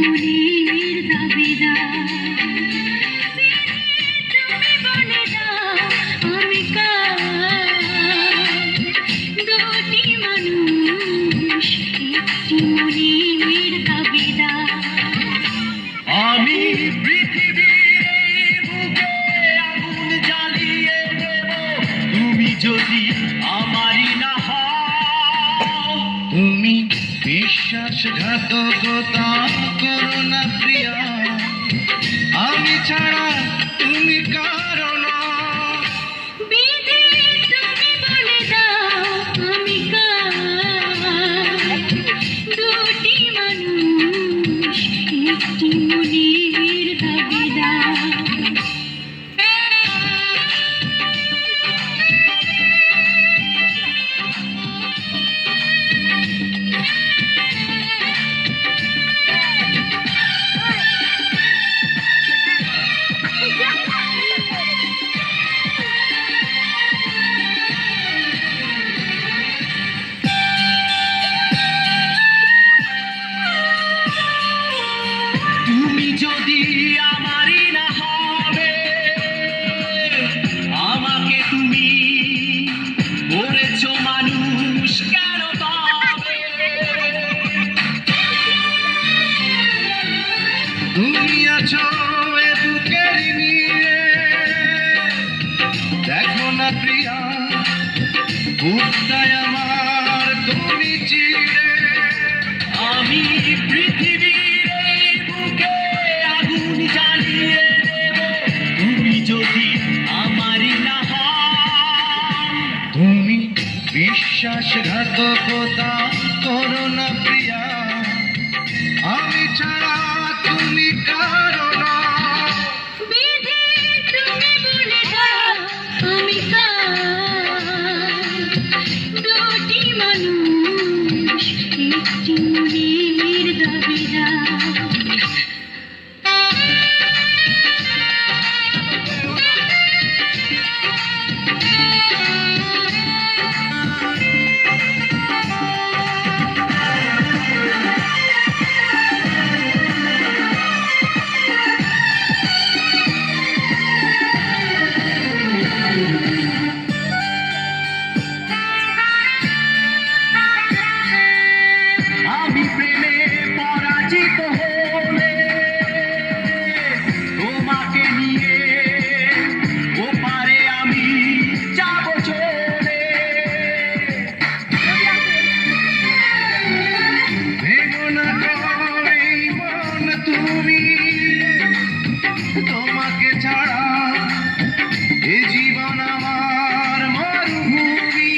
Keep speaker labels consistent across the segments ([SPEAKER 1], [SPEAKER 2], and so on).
[SPEAKER 1] মনের দাবিদার। তুমি বলে দাও আমি কার, দুটি মানুষ একটি মনের দাবিদার।
[SPEAKER 2] আমি পৃথিবীর এই বুকে আগুন জ্বালিয়ে দেব, তুমি যদি আমারই না হও। তুমি বিশ্বাসঘাতকতা করো না প্রিয়া, আমি ছাড়া তুমি কারো না।
[SPEAKER 1] বিধি তুমি বলে দাও আমি কার, দুটি মানুষ একটি মনের দাবিদার।
[SPEAKER 2] তুমি যদি আমারই না হবে, আমাকে তুমি বলেছ মানুষ কেন পাবে। তুমি আছো এ বুকের নিয়ে, দেখো না প্রিয়া বুকটায় আমার তুমি চিরে। আমি পৃথিবীর এই বুকে আগুন জ্বালিয়ে দেব, তুমি যদি আমারই না হও। তুমি বিশ্বাসঘাতকতা করো না প্রিয়া, আমি ছাড়া তুমি কারো না।
[SPEAKER 1] বিধি তুমি বলে দাও আমি কার, দুটি মানুষ একটি মনের দাবিদার।
[SPEAKER 2] আমি প্রেমে পরাজিত হলে তোমাকে নিয়ে ওপারে আমি যাব চলে। ভেঙো না গো এই মন তুমি, তোমাকে ছাড়া এ জীবন আমার মরুভূমি।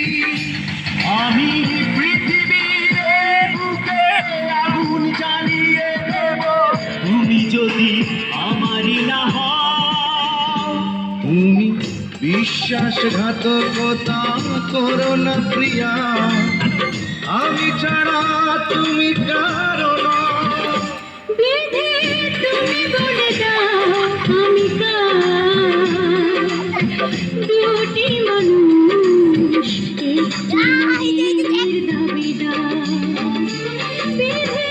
[SPEAKER 2] আমি পৃথিবীর এই বুকে আগুন জ্বালিয়ে দেব, তুমি যদি আমারই না হও। তুমি বিশ্বাসঘাতকতা করো না প্রিয়া, আমি ছাড়া তুমি কারো না।
[SPEAKER 1] বিধি তুমি বলে দাও আমি কার, দুটি মানুষ একটি মনের দাবিদার। বিধি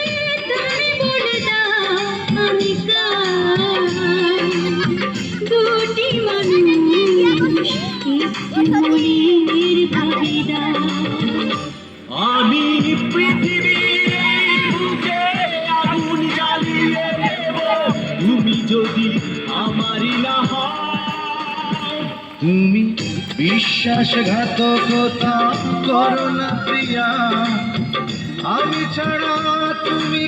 [SPEAKER 1] তুমি বলে দাও আমি কার, দুটি মানুষ একটি মনের দাবিদার।
[SPEAKER 2] আমি পৃথিবীর এই বুকে আগুন জ্বালিয়ে দেব, তুমি যদি আমারই না হও। তুমি বিশ্বাসঘাতকতা করো না প্রিয়া, আমি ছাড়া তুমি